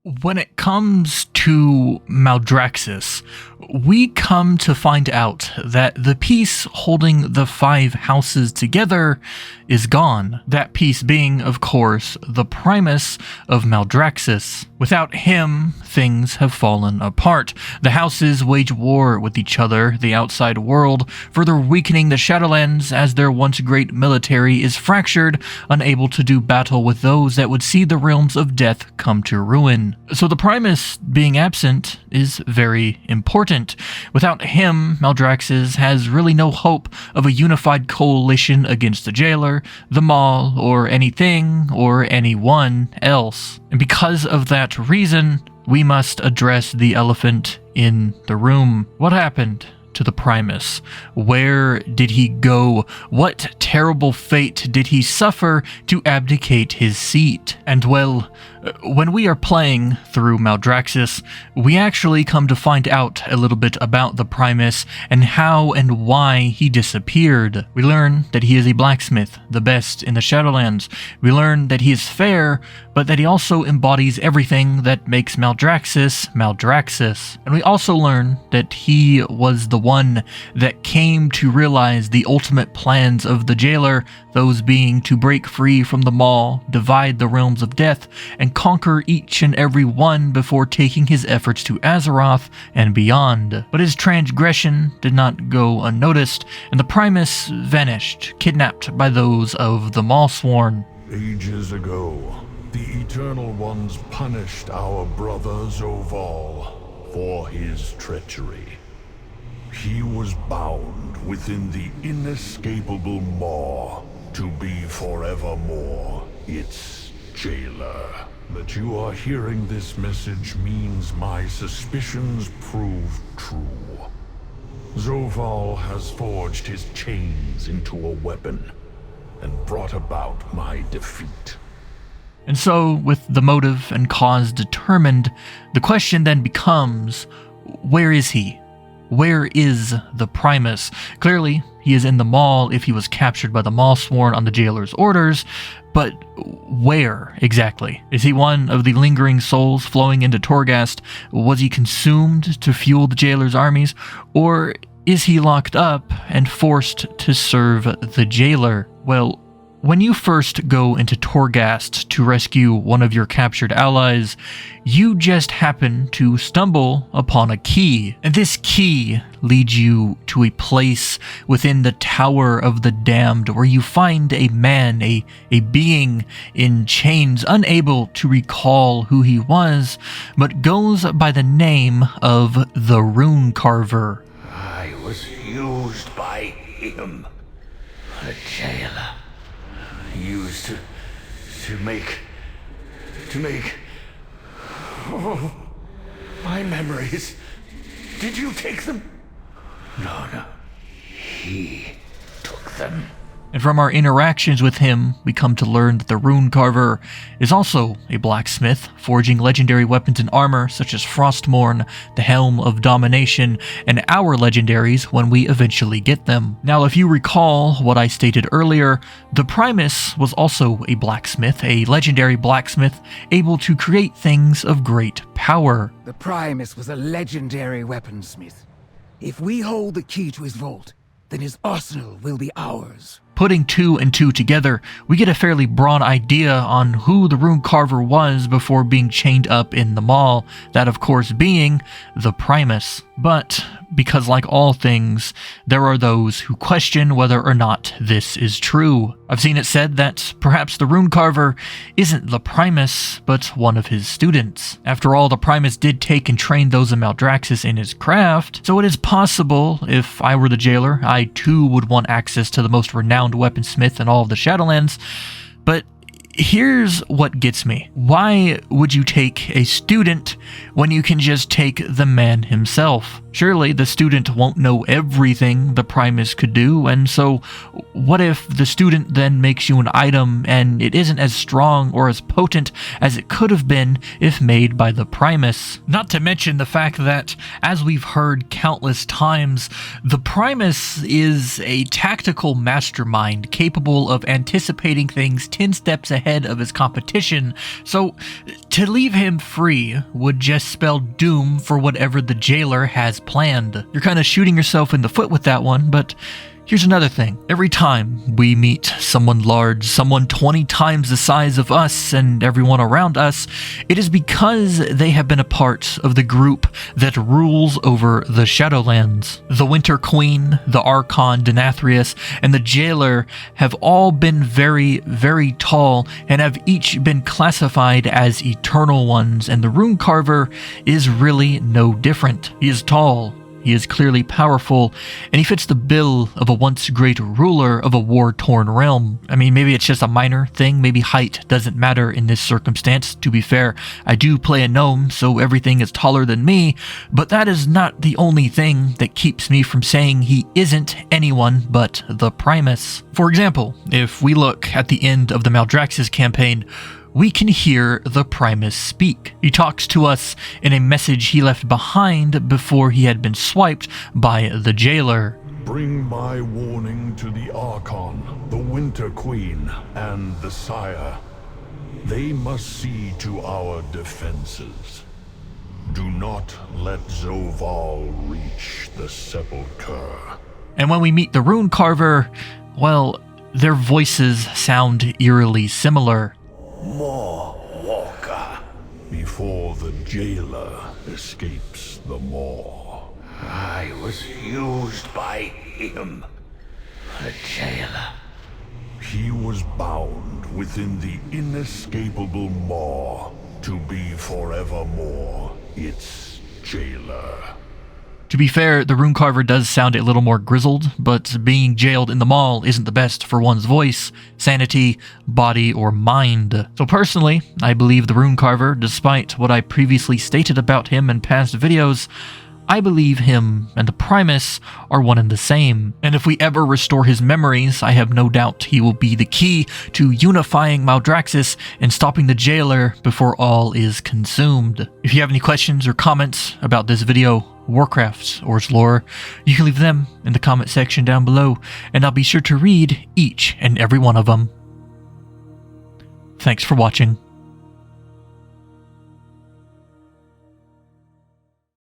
When it comes to Maldraxxus, we come to find out that the piece holding the 5 houses together is gone. That piece being, of course, the Primus of Maldraxxus. Without him, things have fallen apart. The houses wage war with each other, the outside world, further weakening the Shadowlands as their once great military is fractured, unable to do battle with those that would see the realms of death come to ruin. So the Primus being absent is very important. Without him, Maldraxxus has really no hope of a unified coalition against the Jailer, the Maul, or anything or anyone else. And because of that reason, we must address the elephant in the room. What happened to the Primus? Where did he go? What terrible fate did he suffer to abdicate his seat? And well, when we are playing through Maldraxxus, we actually come to find out a little bit about the Primus and how and why he disappeared. We learn that he is a blacksmith, the best in the Shadowlands. We learn that he is fair, but that he also embodies everything that makes Maldraxxus Maldraxxus. And we also learn that he was the one that came to realize the ultimate plans of the Jailer, those being to break free from the Maul, divide the realms of death, and conquer each and every one before taking his efforts to Azeroth and beyond. But his transgression did not go unnoticed, and the Primus vanished, kidnapped by those of the Maulsworn. Ages ago, the Eternal Ones punished our brother Zoval for his treachery. He was bound within the inescapable maw to be forevermore its jailer. That you are hearing this message means my suspicions proved true. Zoval has forged his chains into a weapon and brought about my defeat. And so, with the motive and cause determined, the question then becomes, where is he? Where is the Primus? Clearly, he is in the Maul if he was captured by the Maulsworn on the Jailer's orders, but where exactly? Is he one of the lingering souls flowing into Torghast? Was he consumed to fuel the Jailer's armies? Or is he locked up and forced to serve the Jailer? Well, when you first go into Torghast to rescue one of your captured allies, you just happen to stumble upon a key. And this key leads you to a place within the Tower of the Damned where you find a man, a being in chains, unable to recall who he was, but goes by the name of the Rune Carver. I was used by him, a jailer. Used to make oh, my memories. Did you take them? No, he took them. And from our interactions with him, we come to learn that the Rune Carver is also a blacksmith, forging legendary weapons and armor such as Frostmourne, the Helm of Domination, and our legendaries when we eventually get them. Now, if you recall what I stated earlier, the Primus was also a blacksmith, a legendary blacksmith, able to create things of great power. The Primus was a legendary weaponsmith. If we hold the key to his vault, then his arsenal will be ours. Putting 2 and 2 together, we get a fairly broad idea on who the Rune Carver was before being chained up in the Maul, that of course being the Primus. But, because like all things, there are those who question whether or not this is true. I've seen it said that perhaps the Rune Carver isn't the Primus, but one of his students. After all, the Primus did take and train those of Maldraxxus in his craft, so it is possible, if I were the Jailer, I too would want access to the most renowned weaponsmith in all of the Shadowlands. But here's what gets me. Why would you take a student when you can just take the man himself? Surely the student won't know everything the Primus could do, and so what if the student then makes you an item and it isn't as strong or as potent as it could have been if made by the Primus? Not to mention the fact that, as we've heard countless times, the Primus is a tactical mastermind capable of anticipating things 10 steps ahead of his competition, so to leave him free would just spell doom for whatever the jailer has planned. You're kind of shooting yourself in the foot with that one, but here's another thing. Every time we meet someone large, someone 20 times the size of us and everyone around us, it is because they have been a part of the group that rules over the Shadowlands. The Winter Queen, the Archon Denathrius, and the Jailer have all been very, very tall and have each been classified as Eternal Ones, and the Rune Carver is really no different. He is tall, he is clearly powerful, and he fits the bill of a once great ruler of a war-torn realm. I mean, maybe it's just a minor thing, maybe height doesn't matter in this circumstance. To be fair, I do play a gnome, so everything is taller than me, but that is not the only thing that keeps me from saying he isn't anyone but the Primus. For example, if we look at the end of the Maldraxxus campaign, we can hear the Primus speak. He talks to us in a message he left behind before he had been swiped by the Jailer. Bring my warning to the Archon, the Winter Queen, and the Sire. They must see to our defenses. Do not let Zoval reach the Sepulchre. And when we meet the Rune Carver, well, their voices sound eerily similar. More Walker. Before the Jailer escapes the maw. I was used by him. The Jailer. He was bound within the inescapable maw to be forevermore its Jailer. To be fair, the Rune Carver does sound a little more grizzled, but being jailed in the mall isn't the best for one's voice, sanity, body, or mind. So personally, I believe the Rune Carver, despite what I previously stated about him in past videos. I believe him and the Primus are one and the same, and if we ever restore his memories, I have no doubt he will be the key to unifying Maldraxxus and stopping the Jailer before all is consumed. If you have any questions or comments about this video, Warcraft, or its lore, you can leave them in the comment section down below, and I'll be sure to read each and every one of them. Thanks for watching.